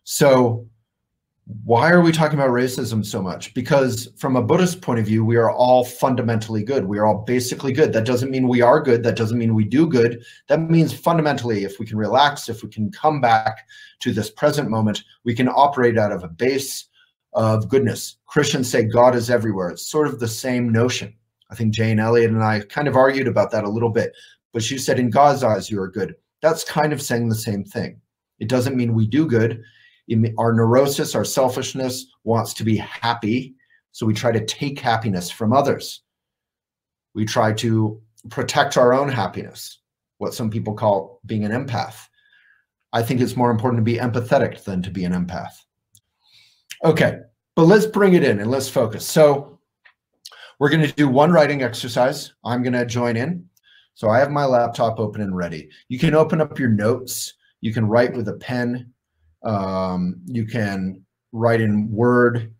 So why are we talking about racism so much? Because from a Buddhist point of view, we are all fundamentally good. We are all basically good. That doesn't mean we are good. That doesn't mean we do good. That means fundamentally, if we can relax, if we can come back to this present moment, we can operate out of a base of goodness. Christians say God is everywhere. It's sort of the same notion. I think Jane Elliott and I kind of argued about that a little bit, but she said, in God's eyes, you are good. That's kind of saying the same thing. It doesn't mean we do good. Our neurosis, our selfishness wants to be happy, so we try to take happiness from others. We try to protect our own happiness, what some people call being an empath. I think it's more important to be empathetic than to be an empath. Okay, but let's bring it in and let's focus. So we're going to do one writing exercise. I'm going to join in. So I have my laptop open and ready. You can open up your notes. You can write with a pen. You can write in Word.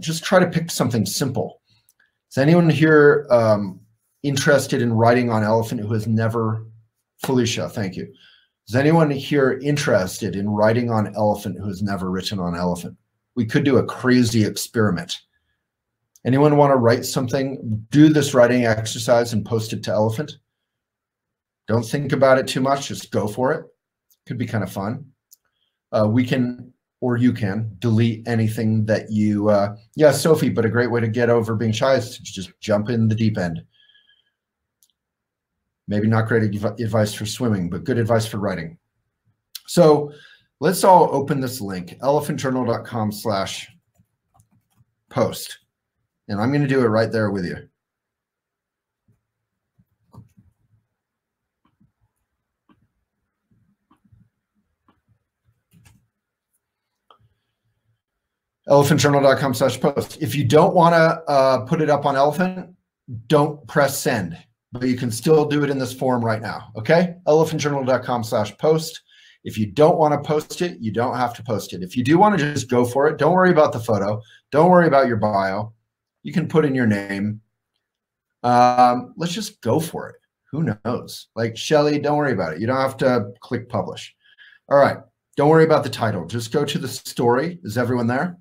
Just try to pick something simple. Is anyone here interested in writing on elephant who has never, Felicia, thank you. Is anyone here interested in writing on elephant who has never written on elephant? We could do a crazy experiment. Anyone want to write something? Do this writing exercise and post it to elephant. Don't think about it too much. Just go for it. Could be kind of fun. We can, or you can, delete anything that you, yeah, Sophie, but a great way to get over being shy is to just jump in the deep end. Maybe not great advice for swimming, but good advice for writing. So let's all open this link, elephantjournal.com/post. And I'm going to do it right there with you. elephantjournal.com/post. If you don't want to put it up on Elephant, don't press send, but you can still do it in this form right now. Okay? elephantjournal.com/post. If you don't want to post it, you don't have to post it. If you do want to just go for it, don't worry about the photo. Don't worry about your bio. You can put in your name. Let's just go for it. Who knows? Like Shelly, don't worry about it. You don't have to click publish. All right. Don't worry about the title. Just go to the story. Is everyone there?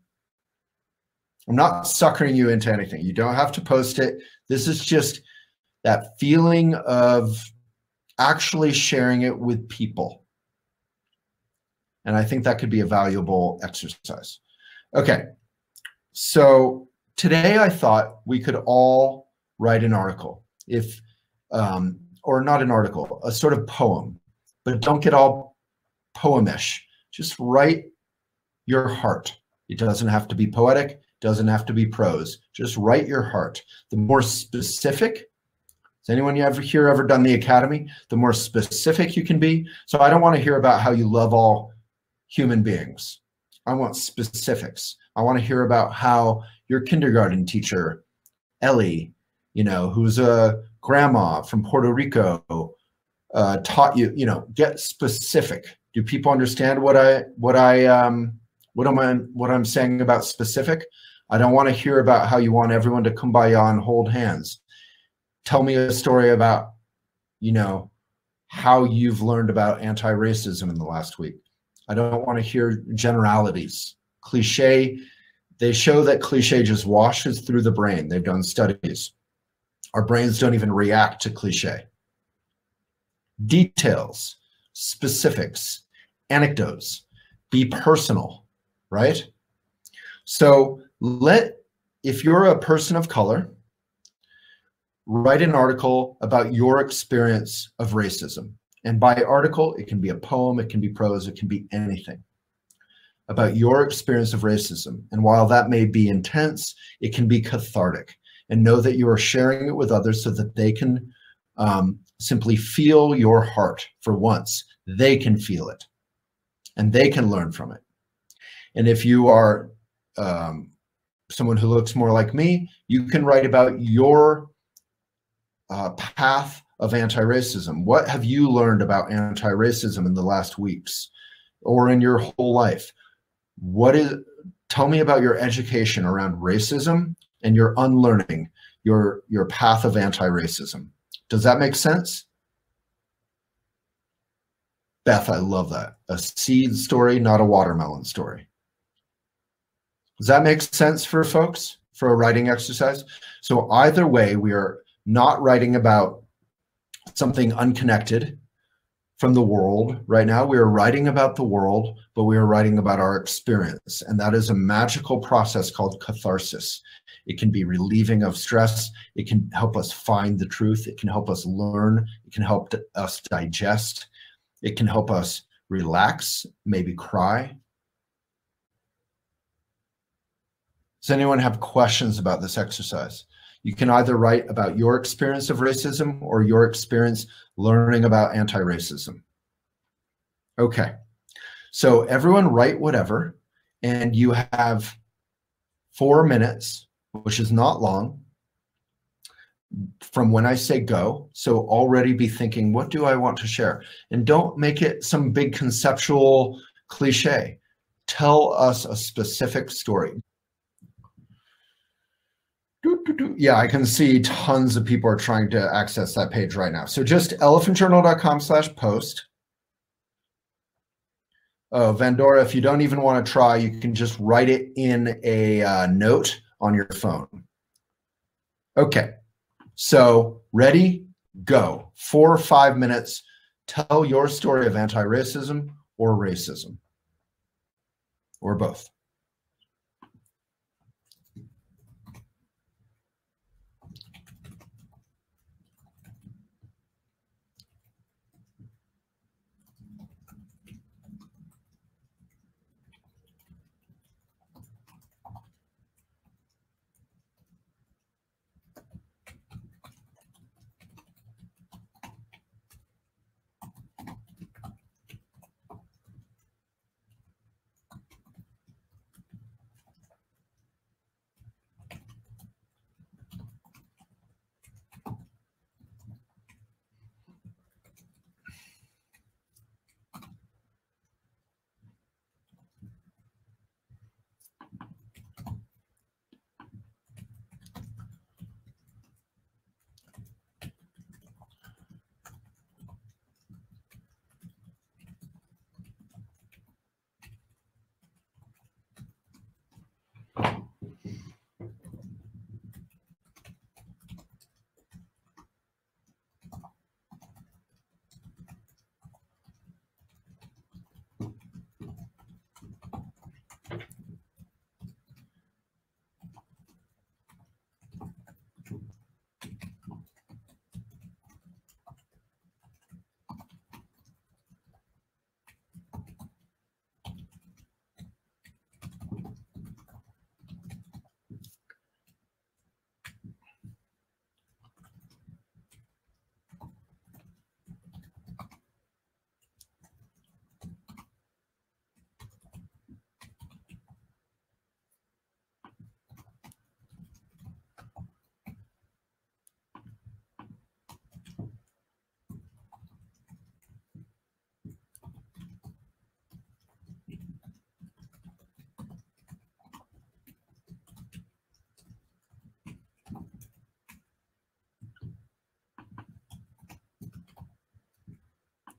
I'm not suckering you into anything. You don't have to post it. This is just that feeling of actually sharing it with people. And I think that could be a valuable exercise. Okay. So today I thought we could all write an article, or not an article, a sort of poem, but don't get all poemish. Just write your heart. It doesn't have to be poetic, doesn't have to be prose. Just write your heart. The more specific, has anyone here ever done the academy? The more specific you can be. So I don't want to hear about how you love all human beings. I want specifics. I want to hear about how your kindergarten teacher, Ellie, who's a grandma from Puerto Rico, taught you, get specific. Do people understand what I'm saying about specific? I don't want to hear about how you want everyone to kumbaya and hold hands. Tell me a story about, how you've learned about anti-racism in the last week. I don't want to hear generalities. Cliche, they show that cliche just washes through the brain. They've done studies. Our brains don't even react to cliche. Details, specifics, anecdotes, be personal, right? So if you're a person of color, write an article about your experience of racism. And by article, it can be a poem, it can be prose, it can be anything about your experience of racism. And while that may be intense, it can be cathartic. And know that you are sharing it with others so that they can simply feel your heart for once. They can feel it and they can learn from it. And if you are someone who looks more like me, you can write about your path of anti-racism. What have you learned about anti-racism in the last weeks or in your whole life? Tell me about your education around racism and your unlearning, your path of anti-racism. Does that make sense? Beth, I love that. A seed story, not a watermelon story. Does that make sense for folks for a writing exercise? So either way, we are not writing about something unconnected from the world right now. We are writing about the world, but we are writing about our experience. And that is a magical process called catharsis. It can be relieving of stress. It can help us find the truth. It can help us learn. It can help us digest. It can help us relax, maybe cry. Does anyone have questions about this exercise? You can either write about your experience of racism or your experience learning about anti-racism. Okay, so everyone write whatever, and you have 4 minutes, which is not long, from when I say go. So already be thinking, what do I want to share? And don't make it some big conceptual cliche. Tell us a specific story. Yeah, I can see tons of people are trying to access that page right now. So just elephantjournal.com/post. Oh, Vandora, if you don't even want to try, you can just write it in a note on your phone. Okay, so ready, go. 4 or 5 minutes. Tell your story of anti-racism or racism, or both.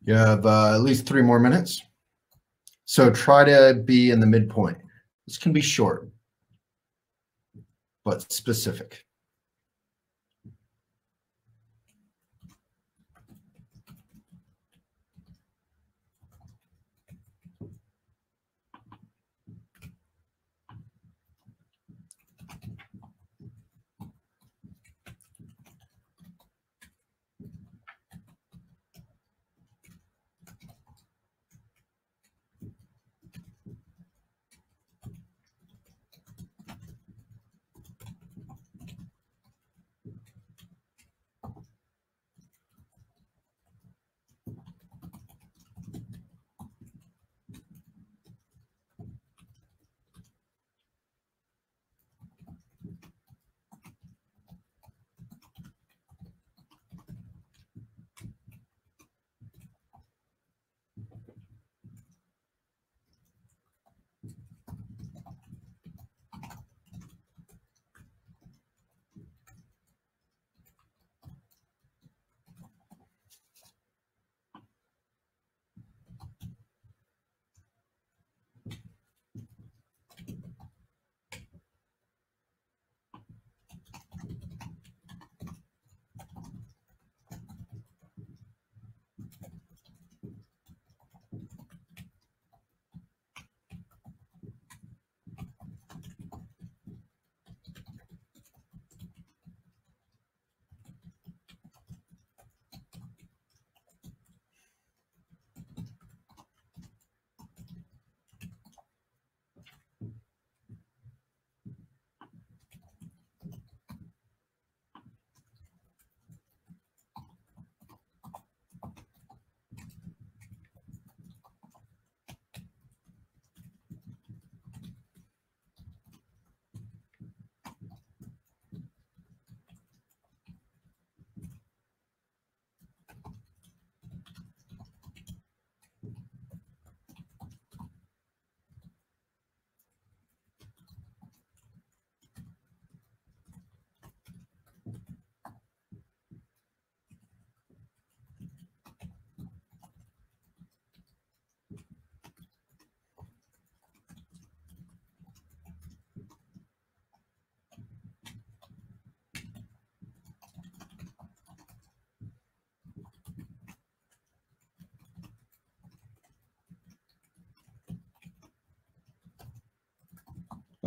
You have at least 3 more minutes. So try to be in the midpoint. This can be short, but specific.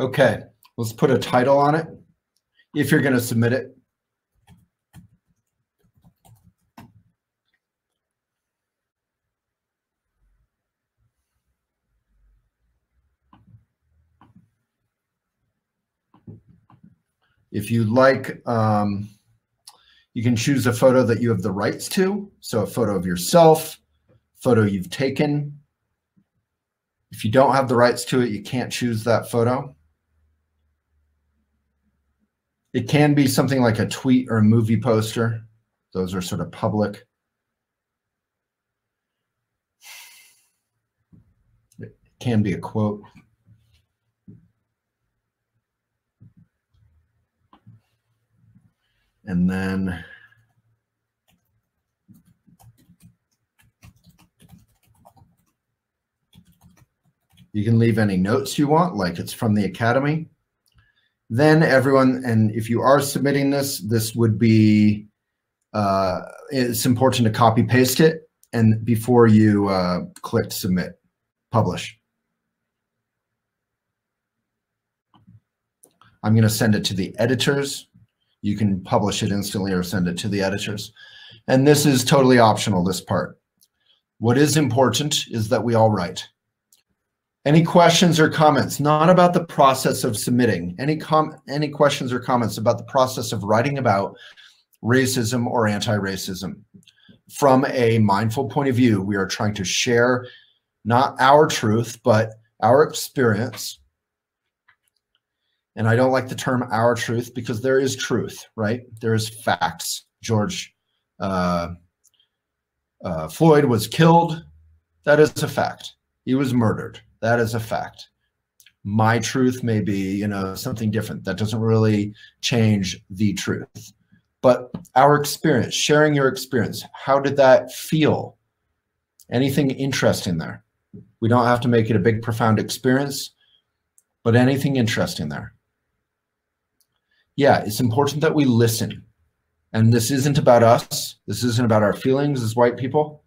Okay, let's put a title on it if you're going to submit it. If you like, you can choose a photo that you have the rights to. So a photo of yourself, photo you've taken. If you don't have the rights to it, you can't choose that photo. It can be something like a tweet or a movie poster. Those are sort of public. It can be a quote. And then you can leave any notes you want, like it's from the Academy. Then everyone, and if you are submitting this, this would be, it's important to copy paste it and before you click submit, publish. I'm going to send it to the editors. You can publish it instantly or send it to the editors. And this is totally optional, this part. What is important is that we all write. Any questions or comments, not about the process of submitting, any questions or comments about the process of writing about racism or anti-racism. From a mindful point of view, we are trying to share not our truth, but our experience. And I don't like the term our truth because there is truth, right? There is facts. George Floyd was killed. That is a fact. He was murdered. That is a fact. My truth may be, something different. That doesn't really change the truth. But our experience, sharing your experience, how did that feel? Anything interesting there? We don't have to make it a big, profound experience, but anything interesting there? Yeah, it's important that we listen. And this isn't about us. This isn't about our feelings as white people.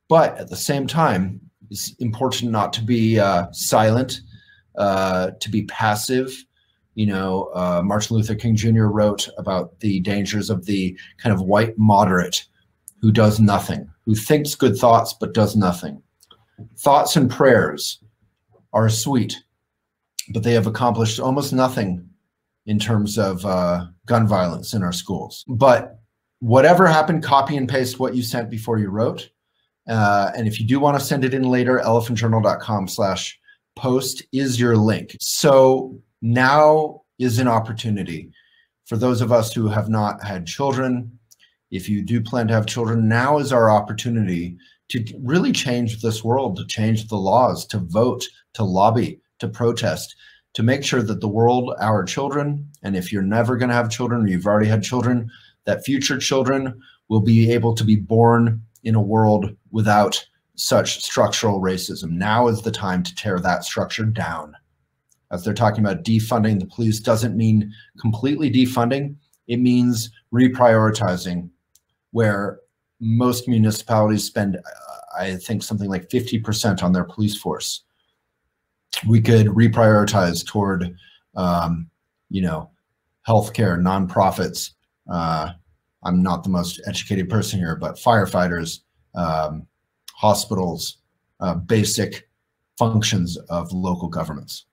But at the same time, it's important not to be silent, to be passive. Martin Luther King Jr. wrote about the dangers of the kind of white moderate who does nothing, who thinks good thoughts but does nothing. Thoughts and prayers are sweet, but they have accomplished almost nothing in terms of gun violence in our schools. But whatever happened, copy and paste what you sent before you wrote. And if you do want to send it in later, elephantjournal.com/post is your link. So now is an opportunity for those of us who have not had children. If you do plan to have children, now is our opportunity to really change this world, to change the laws, to vote, to lobby, to protest, to make sure that the world, our children, and if you're never going to have children or you've already had children, that future children will be able to be born in a world without such structural racism. Now is the time to tear that structure down. As they're talking about defunding the police, doesn't mean completely defunding. It means reprioritizing, where most municipalities spend, I think, something like 50% on their police force. We could reprioritize toward, healthcare, nonprofits. I'm not the most educated person here, but firefighters, hospitals, basic functions of local governments.